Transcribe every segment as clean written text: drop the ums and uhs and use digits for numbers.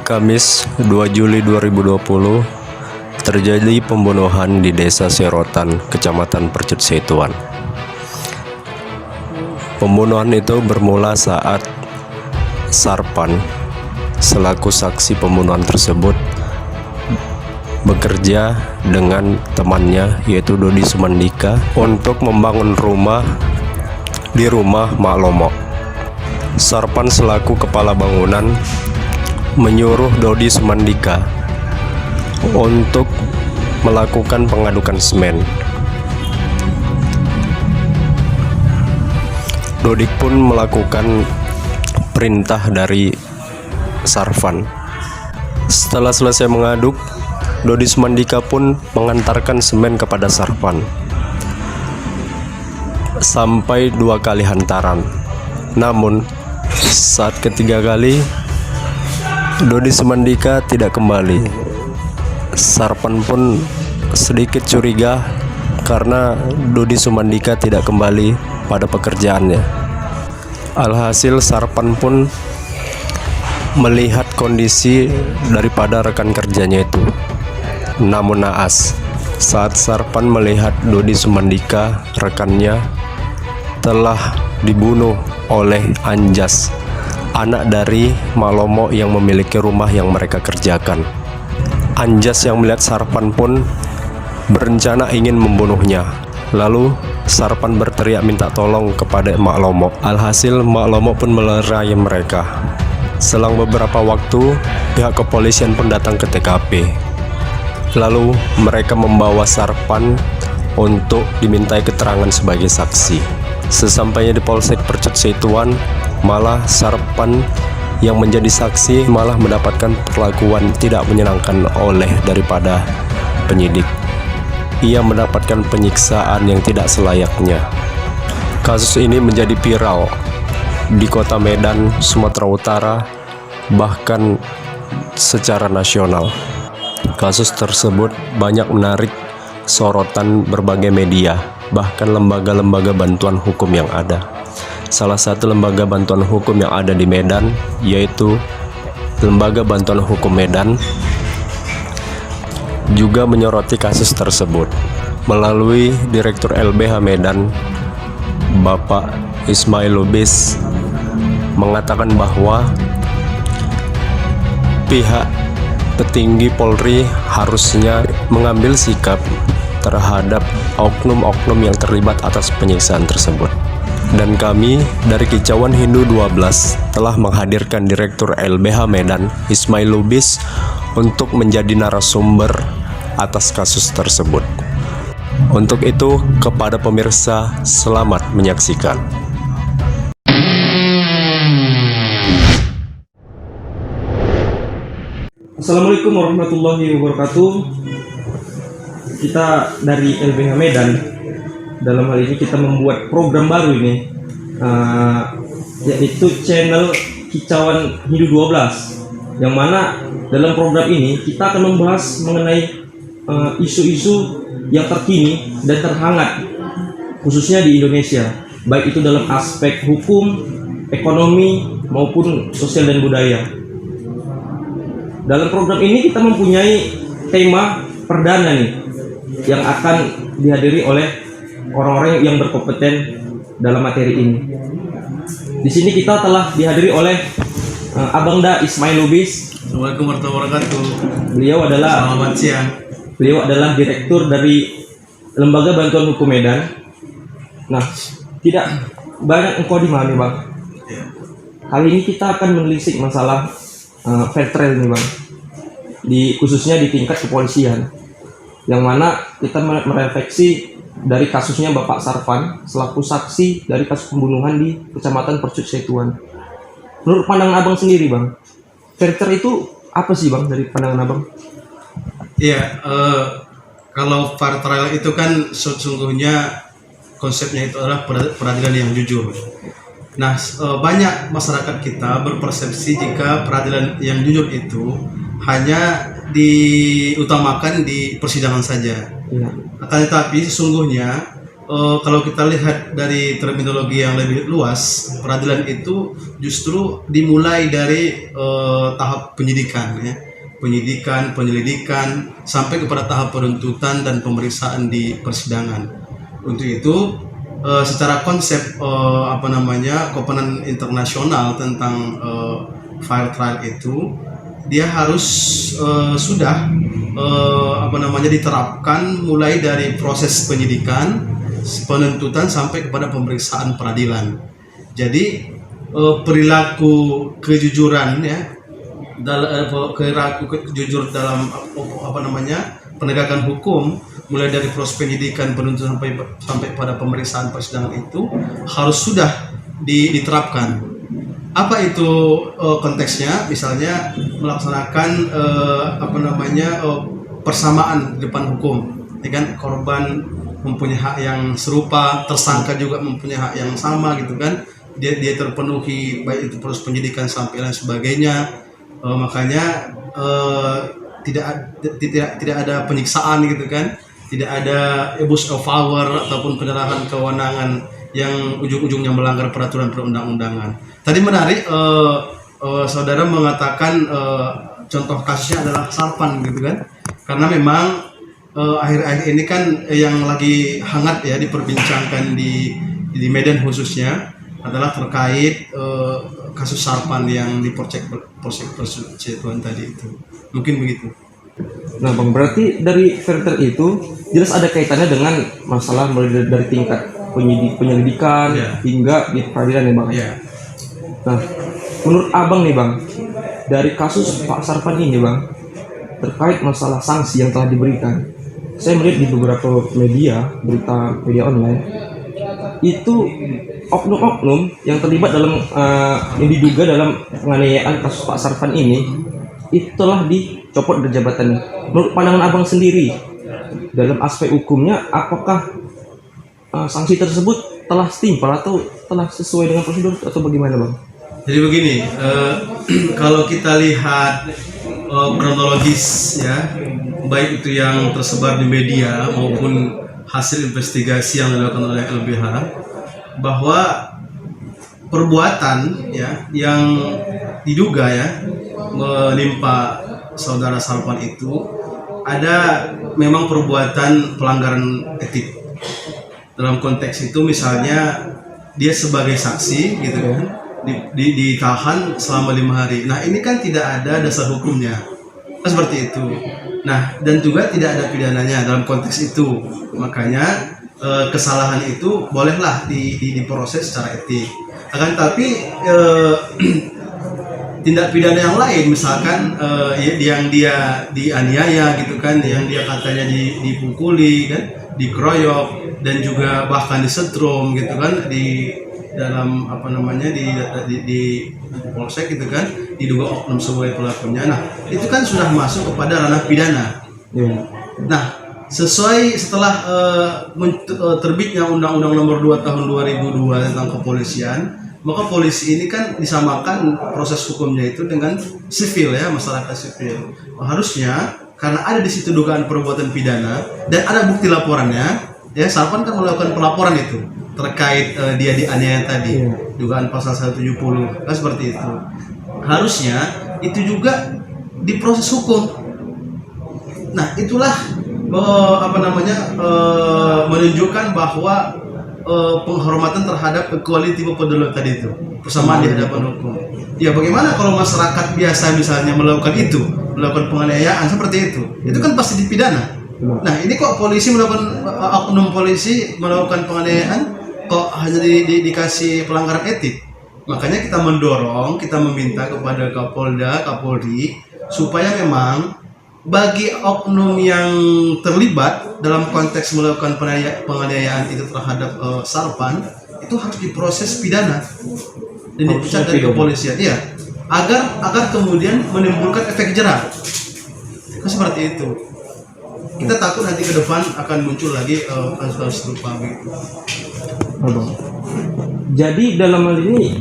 Kamis 2 Juli 2020 terjadi pembunuhan di Desa Serotan, Kecamatan Percut Setuan. Pembunuhan itu bermula saat Sarpan selaku saksi pembunuhan tersebut bekerja dengan temannya yaitu Dodi Sumandika untuk membangun rumah di rumah Mak Lomo. Sarpan selaku kepala bangunan menyuruh Dodi Sumandika untuk melakukan pengadukan semen. Dodi pun melakukan perintah dari Sarpan. Setelah selesai mengaduk, Dodi Sumandika pun mengantarkan semen kepada Sarpan sampai 2 kali hantaran. Namun saat ketiga kali Dodi Sumandika tidak kembali. Sarpan pun sedikit curiga karena Dodi Sumandika tidak kembali pada pekerjaannya. Alhasil Sarpan pun melihat kondisi daripada rekan kerjanya itu. Namun naas, saat Sarpan melihat Dodi Sumandika rekannya telah dibunuh oleh Anjas, anak dari Mak Lomo yang memiliki rumah yang mereka kerjakan. Anjas yang melihat Sarpan pun berencana ingin membunuhnya. Lalu Sarpan berteriak minta tolong kepada Mak Lomo. Alhasil Mak Lomo pun melerai mereka. Selang beberapa waktu, pihak kepolisian pun datang ke TKP. Lalu mereka membawa Sarpan untuk dimintai keterangan sebagai saksi. Sesampainya di Polsek Percut Setuan, malah Sarpan yang menjadi saksi malah mendapatkan perlakuan tidak menyenangkan oleh daripada penyidik. Ia mendapatkan penyiksaan yang tidak selayaknya. Kasus ini menjadi viral di kota Medan, Sumatera Utara, bahkan secara nasional. Kasus tersebut banyak menarik sorotan berbagai media, bahkan lembaga-lembaga bantuan hukum yang ada. Salah satu lembaga bantuan hukum yang ada di Medan yaitu Lembaga Bantuan Hukum Medan juga menyoroti kasus tersebut melalui Direktur LBH Medan, Bapak Ismail Lubis, mengatakan bahwa pihak petinggi Polri harusnya mengambil sikap terhadap oknum-oknum yang terlibat atas penyiksaan tersebut. Dan kami dari Kicauan Hindu 12 telah menghadirkan Direktur LBH Medan, Ismail Lubis, untuk menjadi narasumber atas kasus tersebut. Untuk itu, kepada pemirsa, selamat menyaksikan. Assalamualaikum warahmatullahi wabarakatuh. Kita dari LBH Medan, dalam hal ini kita membuat program baru ini, yaitu channel Kicauan Hindu 12, yang mana dalam program ini kita akan membahas mengenai isu-isu yang terkini dan terhangat khususnya di Indonesia, baik itu dalam aspek hukum, ekonomi maupun sosial dan budaya. Dalam program ini kita mempunyai tema perdana nih yang akan dihadiri oleh orang-orang yang berkompeten dalam materi ini. Di sini kita telah dihadiri oleh Abang Da Ismail Lubis. Assalamualaikum warahmatullahi wabarakatuh. Selamat siang. Beliau adalah direktur dari Lembaga Bantuan Hukum Medan. Nah, tidak banyak engkau dimana, Bang. Kali ini kita akan menelisik masalah fair trial nih, Bang. Khususnya di tingkat kepolisian. Yang mana kita merefleksi dari kasusnya Bapak Sarpan selaku saksi dari kasus pembunuhan di Kecamatan Percut Setuan. Menurut pandangan Abang sendiri, Bang, fair trial itu apa sih, Bang, dari pandangan Abang? Iya, kalau fair trial itu kan sesungguhnya konsepnya itu adalah peradilan yang jujur. Nah, banyak masyarakat kita berpersepsi jika peradilan yang jujur itu hanya diutamakan di persidangan saja. Ya. Akan tetapi sesungguhnya kalau kita lihat dari terminologi yang lebih luas, peradilan itu justru dimulai dari tahap penyidikan, ya. Penyidikan, penyelidikan, sampai kepada tahap penuntutan dan pemeriksaan di persidangan. Untuk itu, secara konsep komponen internasional tentang fair trial itu, dia harus sudah diterapkan mulai dari proses penyidikan, penuntutan sampai kepada pemeriksaan peradilan. Jadi perilaku kejujuran, ya, perilaku jujur dalam penegakan hukum mulai dari proses penyidikan, penuntutan sampai pada pemeriksaan persidangan itu harus sudah diterapkan. Apa itu konteksnya? Misalnya melaksanakan persamaan di depan hukum, ya kan? Korban mempunyai hak yang serupa, tersangka juga mempunyai hak yang sama, gitu kan? Dia terpenuhi baik itu proses penyidikan sampai lain sebagainya. Makanya tidak ada penyiksaan, gitu kan? Tidak ada abuse of power ataupun penyerahan kewenangan yang ujung-ujungnya melanggar peraturan perundang-undangan. Tadi menarik, saudara mengatakan contoh kasusnya adalah Sarpan, gitu kan? Karena memang akhir-akhir ini kan yang lagi hangat, ya, diperbincangkan di Medan khususnya adalah terkait kasus Sarpan yang di Polsek Persetuan tadi itu. Mungkin begitu. Nah Bang, berarti dari fair trial itu jelas ada kaitannya dengan masalah mulai dari tingkat penyelidikan, ya, hingga di peradilan, ya Bang. Ya. Nah, menurut Abang nih Bang, dari kasus Pak Sarpan ini Bang, terkait masalah sanksi yang telah diberikan, saya melihat di beberapa berita media online, itu oknum-oknum yang terlibat dalam yang diduga dalam penganiayaan kasus Pak Sarpan ini, itu telah dicopot dari jabatannya. Menurut pandangan Abang sendiri, dalam aspek hukumnya, apakah sanksi tersebut telah setimpal atau telah sesuai dengan prosedur atau bagaimana Bang? Jadi begini, kalau kita lihat kronologis, ya, baik itu yang tersebar di media maupun hasil investigasi yang dilakukan oleh LBH, bahwa perbuatan, ya, yang diduga, ya, menimpa saudara Sarpan itu ada memang perbuatan pelanggaran etik. Dalam konteks itu misalnya dia sebagai saksi, gitu kan, ditahan selama 5 hari. Nah ini kan tidak ada dasar hukumnya, seperti itu. Nah dan juga tidak ada pidananya dalam konteks itu. Makanya kesalahan itu bolehlah diproses secara etik. Akan tapi tindak pidana yang lain, misalkan yang dia dianiaya, gitu kan, yang dia katanya dipukuli, kan, dikeroyok, dan juga bahkan disetrum, gitu kan, di dalam di polsek, gitu kan, diduga oknum sebagai pelakunya. Nah itu kan sudah masuk kepada ranah pidana. Nah sesuai setelah terbitnya Undang-Undang Nomor 2 Tahun 2002 tentang kepolisian, maka polisi ini kan disamakan proses hukumnya itu dengan sipil, ya, masyarakat sipil. Harusnya karena ada di situ dugaan perbuatan pidana dan ada bukti laporannya, ya, Sarpan kan melakukan pelaporan itu terkait dia dianiaya tadi, dugaan pasal 170, kan, seperti itu. Harusnya itu juga diproses hukum. Nah itulah menunjukkan bahwa penghormatan terhadap equality pedoman tadi itu, persamaan di hadapan hukum. Ya bagaimana kalau masyarakat biasa misalnya melakukan penganiayaan seperti itu kan pasti dipidana. Nah ini kok polisi melakukan, oknum polisi melakukan penganiayaan kok hanya dikasih pelanggaran etik. Makanya kita mendorong, kita meminta kepada Kapolda, Kapolri, supaya memang bagi oknum yang terlibat dalam konteks melakukan penganiayaan itu terhadap Sarpan, itu harus diproses pidana dan dipecat dari kepolisian, iya, agar kemudian menimbulkan efek jerah. Seperti itu. Kita takut nanti ke depan akan muncul lagi kasus-kasus serupa begitu. Jadi dalam hal ini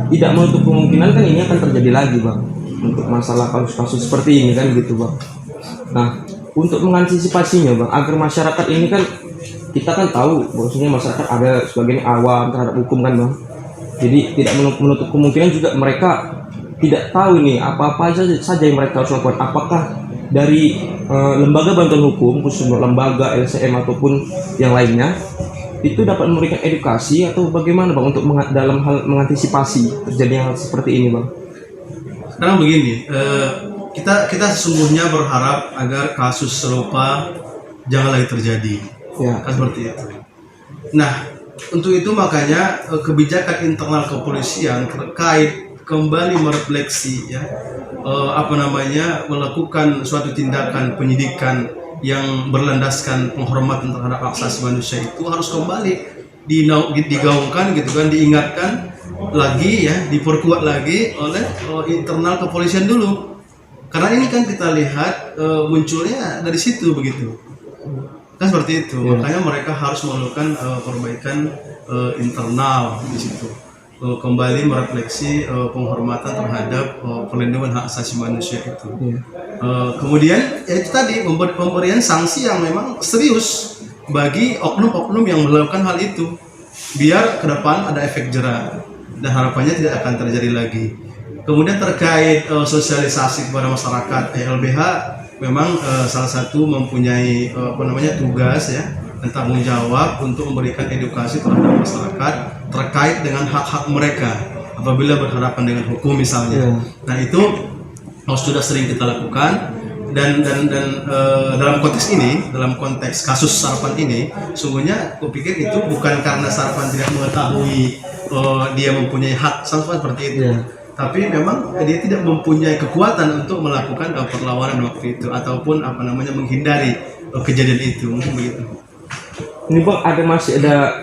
tidak menutup kemungkinan kan ini akan terjadi lagi Bang, untuk masalah kasus-kasus seperti ini kan, gitu Bang. Nah untuk mengantisipasinya Bang, agar masyarakat ini kan kita kan tahu bahwasanya masyarakat ada sebagian awam terhadap hukum kan bang. Jadi tidak menutup kemungkinan juga mereka tidak tahu ini apa-apa saja yang mereka harus lakukan. Apakah dari lembaga bantuan hukum, khusus lembaga LCM ataupun yang lainnya, itu dapat memberikan edukasi atau bagaimana bang untuk dalam hal mengantisipasi terjadinya hal seperti ini bang? Sekarang begini, kita sesungguhnya berharap agar kasus serupa jangan lagi terjadi. Ya. Kan seperti itu. Nah, untuk itu makanya kebijakan internal kepolisian terkait kembali merefleksi ya melakukan suatu tindakan penyidikan yang berlandaskan penghormatan terhadap hak asasi manusia itu harus kembali digaungkan gitu kan, diingatkan lagi ya, diperkuat lagi oleh internal kepolisian dulu. Karena ini kan kita lihat munculnya dari situ begitu. Kan seperti itu. Makanya mereka harus melakukan perbaikan internal di situ. Kembali merefleksi penghormatan terhadap perlindungan hak asasi manusia itu. Kemudian ya itu tadi pemberian sanksi yang memang serius bagi oknum-oknum yang melakukan hal itu, biar ke depan ada efek jerah dan harapannya tidak akan terjadi lagi. Kemudian terkait sosialisasi kepada masyarakat, LBH memang salah satu mempunyai tugas ya dan tanggung jawab untuk memberikan edukasi terhadap masyarakat terkait dengan hak-hak mereka apabila berhadapan dengan hukum misalnya. Nah itu sudah sering kita lakukan dan dalam konteks ini, dalam konteks kasus Sarpan ini, sungguhnya aku pikir itu bukan karena Sarpan tidak mengetahui dia mempunyai hak seperti itu. Tapi memang dia tidak mempunyai kekuatan untuk melakukan perlawanan waktu itu ataupun menghindari kejadian itu, mungkin begitu. Ini bang, masih ada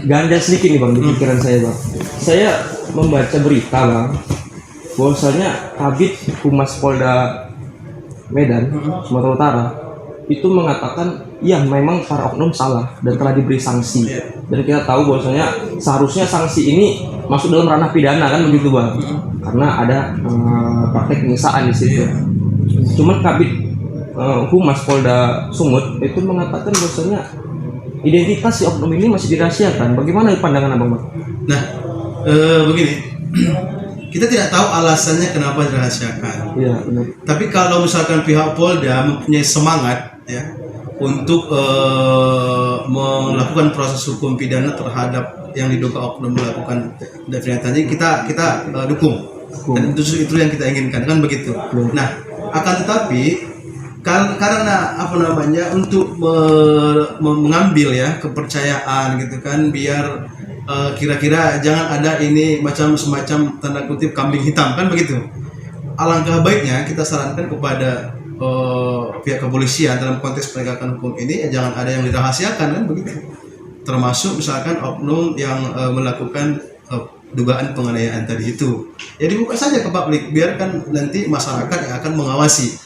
ganja sedikit nih bang di pikiran saya bang. Saya membaca berita bang, bahwasanya Kabid Humas Polda Medan, Sumatera Utara itu mengatakan ya memang para oknum salah dan telah diberi sanksi. Dan kita tahu bahwasanya seharusnya sanksi ini masuk dalam ranah pidana kan begitu bang, karena ada praktek penyiksaan di situ. Cuman Kabid Humas Polda Sumut itu mengatakan bahwasanya identitas si oknum ini masih dirahasiakan. Bagaimana pandangan abang bang? Nah, begini. Kita tidak tahu alasannya kenapa dirahasiakan. Iya, benar. Tapi kalau misalkan pihak Polda mempunyai semangat ya untuk melakukan proses hukum pidana terhadap yang diduga oknum melakukan tadi, kita dukung. Dan itu yang kita inginkan kan begitu. Nah, akan tetapi karena untuk mengambil ya kepercayaan gitu kan, biar kira-kira jangan ada ini semacam tanda kutip kambing hitam kan begitu. Alangkah baiknya kita sarankan kepada pihak kepolisian dalam konteks penegakan hukum ini jangan ada yang dirahasiakan kan begitu. Termasuk misalkan oknum yang melakukan dugaan penganiayaan tadi itu. Ya dibuka saja ke publik, biarkan nanti masyarakat yang akan mengawasi.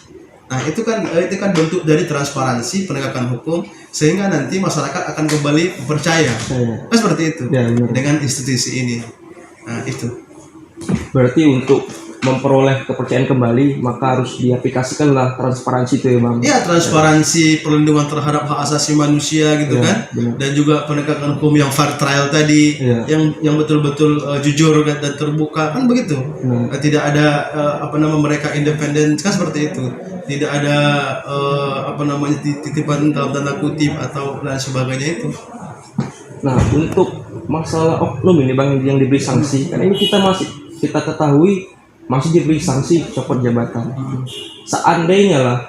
Nah itu kan bentuk dari transparansi penegakan hukum, sehingga nanti masyarakat akan kembali percaya. Kan seperti itu dengan institusi ini. Nah itu. Berarti untuk memperoleh kepercayaan kembali maka harus diaplikasikanlah transparansi itu ya bang. Iya, transparansi perlindungan terhadap hak asasi manusia gitu kan. Benar. Dan juga penegakan hukum yang fair trial tadi, yang betul-betul jujur dan terbuka kan begitu. Tidak ada mereka independen kan seperti itu. Tidak ada titipan dalam tanda kutip atau dan sebagainya itu. Nah untuk masalah oknum ini bang yang diberi sanksi, karena ini kita ketahui masih diberi sanksi copot jabatan. Seandainya lah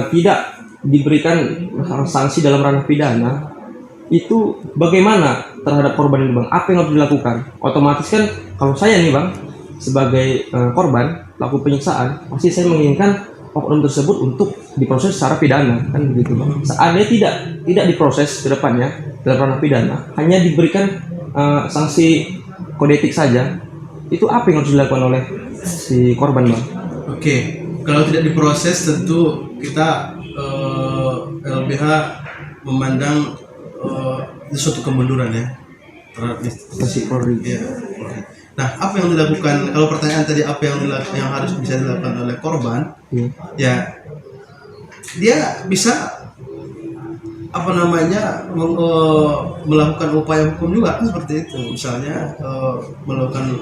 tidak diberikan sanksi dalam ranah pidana, itu bagaimana terhadap korban ini bang? Apa yang harus dilakukan? Otomatis kan kalau saya nih bang sebagai korban pelaku penyiksaan, pasti saya menginginkan oknum tersebut untuk diproses secara pidana kan begitu bang. Seandainya tidak diproses ke depannya dalam ranah pidana, hanya diberikan sanksi kode etik saja, itu apa yang harus dilakukan oleh si korban bang? Oke, kalau tidak diproses tentu kita LBH memandang itu suatu kemunduran ya terhadap institusi Polri. Ya. Nah, apa yang dilakukan? Kalau pertanyaan tadi apa yang harus bisa dilakukan oleh korban? Ya, dia bisa apa namanya melakukan upaya hukum juga kan seperti itu, misalnya melakukan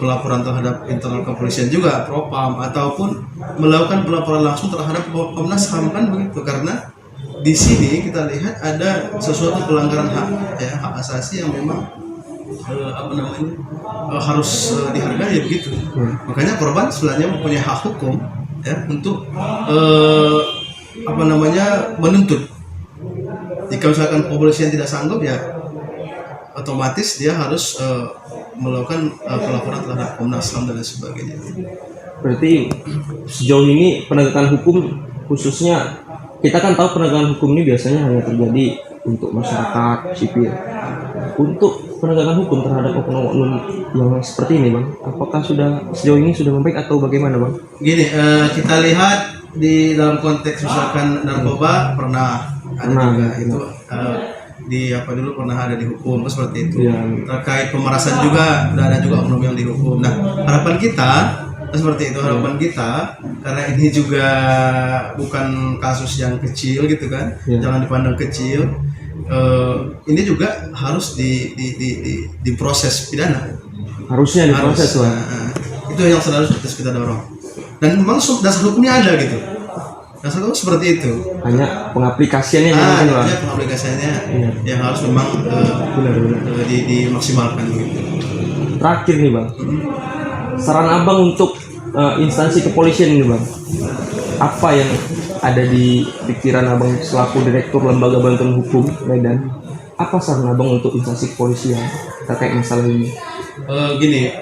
pelaporan terhadap internal kepolisian juga Propam, ataupun melakukan pelaporan langsung terhadap Komnas HAM kan begitu, karena di sini kita lihat ada sesuatu pelanggaran hak ya, hak asasi yang memang apa namanya harus dihargai begitu. Makanya korban sebenarnya mempunyai hak hukum ya untuk apa namanya menuntut. Jika misalkan kepolisian tidak sanggup ya otomatis dia harus melakukan pelaporan terhadap Komnas HAM dan lain sebagainya. Berarti sejauh ini penegakan hukum, khususnya kita kan tahu penegakan hukum ini biasanya hanya terjadi untuk masyarakat sipil. Untuk penegakan hukum terhadap oknum-oknum yang seperti ini, Bang, apakah sejauh ini sudah membaik atau bagaimana, Bang? Gini, kita lihat di dalam konteks misalkan narkoba pernah juga itu di apa dulu pernah ada dihukum seperti itu. Ya. Terkait pemerasan juga ada juga oknum yang dihukum. Nah, harapan kita seperti itu, harapan kita karena ini juga bukan kasus yang kecil gitu kan, jangan dipandang kecil. Ini juga harus diproses pidana. Harusnya diproses, Bang. Itu yang selalu kita dorong. Dan memang dasar hukumnya ada gitu. Dasar hukum seperti itu. Hanya pengaplikasiannya yang Bang. Pengaplikasiannya yang harus memang dimaksimalkan gitu. Terakhir nih, Bang. Saran Abang untuk instansi kepolisian ini, Bang. Apa yang ada di pikiran Abang selaku Direktur Lembaga Bantuan Hukum Medan? Apa saran Abang untuk instansi kepolisian terkait masalah ini? Gini,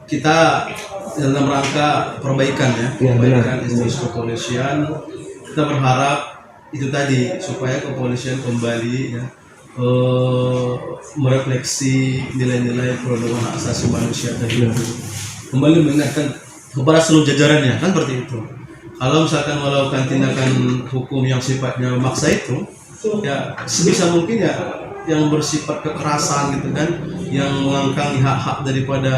kita dalam rangka perbaikan ya, perbaikan institusi kepolisian, kita berharap itu tadi supaya kepolisian kembali ya merefleksi nilai-nilai perlindungan hak asasi manusia tadi, kembali mengingatkan kepada seluruh jajarannya kan seperti itu. Kalau misalkan melakukan tindakan hukum yang sifatnya memaksa itu, ya sebisa mungkin ya yang bersifat kekerasan gitu kan, yang mengangkangi hak-hak daripada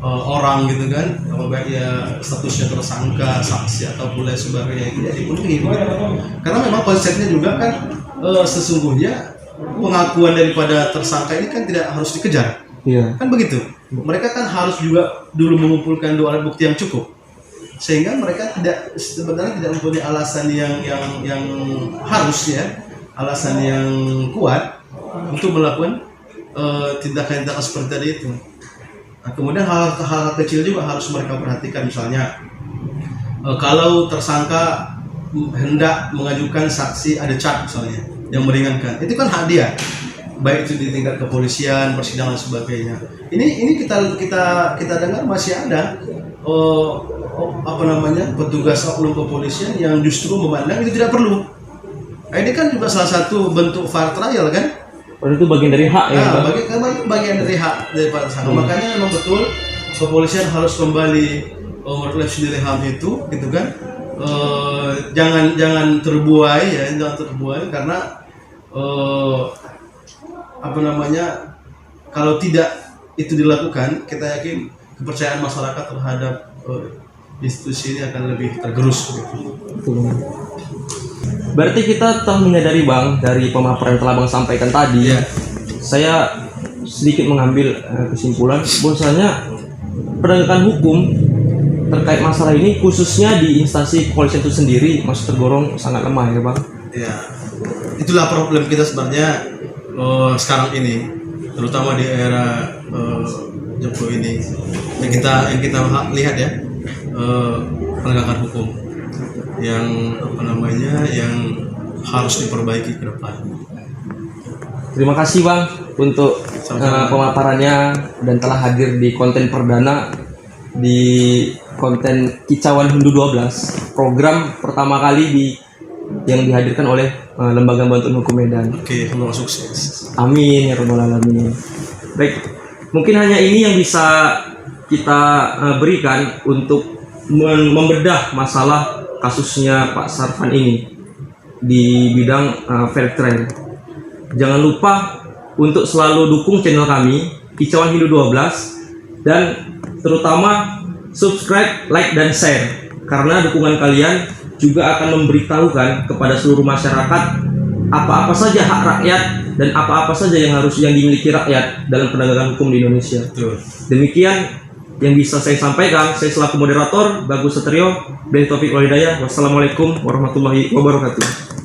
orang gitu kan, apabila dia statusnya tersangka, saksi atau lain sebagainya itu tidak dipenuhi gitu. Karena memang konsepnya juga kan sesungguhnya pengakuan daripada tersangka ini kan tidak harus dikejar, kan begitu. Mereka kan harus juga dulu mengumpulkan 2 alat bukti yang cukup, sehingga mereka sebenarnya tidak mempunyai alasan yang harusnya alasan yang kuat untuk melakukan tindakan-tindakan seperti tadi itu. Nah, kemudian hal-hal kecil juga harus mereka perhatikan, misalnya kalau tersangka hendak mengajukan saksi ada cat misalnya yang meringankan, itu kan hak dia, baik itu di tingkat kepolisian, persidangan dan sebagainya. Ini kita dengar masih ada apa namanya petugas oknum kepolisian yang justru memandang itu tidak perlu. Nah, ini kan juga salah satu bentuk fair trial kan? Itu bagian dari hak ya. Bagian dari hak daripada tersangka. Makanya memang betul kepolisian harus kembali merefleksi nilai HAM itu, gitu kan? Jangan terbuai ya, karena apa namanya, kalau tidak itu dilakukan, kita yakin kepercayaan masyarakat terhadap institusi ini akan lebih tergerus gitu. Berarti kita telah menyadari, Bang, dari pemaparan yang telah Bang sampaikan tadi, saya sedikit mengambil kesimpulan bahwasanya penegakan hukum terkait masalah ini khususnya di instansi kepolisian itu sendiri masih tergolong sangat lemah ya, Bang. Ya, itulah problem kita sebenarnya sekarang ini, terutama di era Jokowi ini. Yang kita lihat ya, penegakan hukum yang apa namanya yang harus diperbaiki ke depan. Terima kasih, Bang, untuk pemaparannya dan telah hadir di konten perdana di konten Kicauan Hindu 12, program pertama kali yang dihadirkan oleh Lembaga Bantuan Hukum Medan. Oke, semoga sukses. Amin ya rabbal alamin. Baik, mungkin hanya ini yang bisa kita berikan untuk membedah masalah kasusnya Pak Sarvan ini di bidang fair trial. Jangan lupa untuk selalu dukung channel kami Kicauan Hindu 12 dan terutama subscribe, like dan share, karena dukungan kalian juga akan memberitahukan kepada seluruh masyarakat apa-apa saja hak rakyat dan apa-apa saja yang dimiliki rakyat dalam penegakan hukum di Indonesia. Betul. Demikian yang bisa saya sampaikan. Saya selaku moderator Bagus Satrio, Billahi Taufiq wal Hidayah. Wassalamualaikum warahmatullahi wabarakatuh.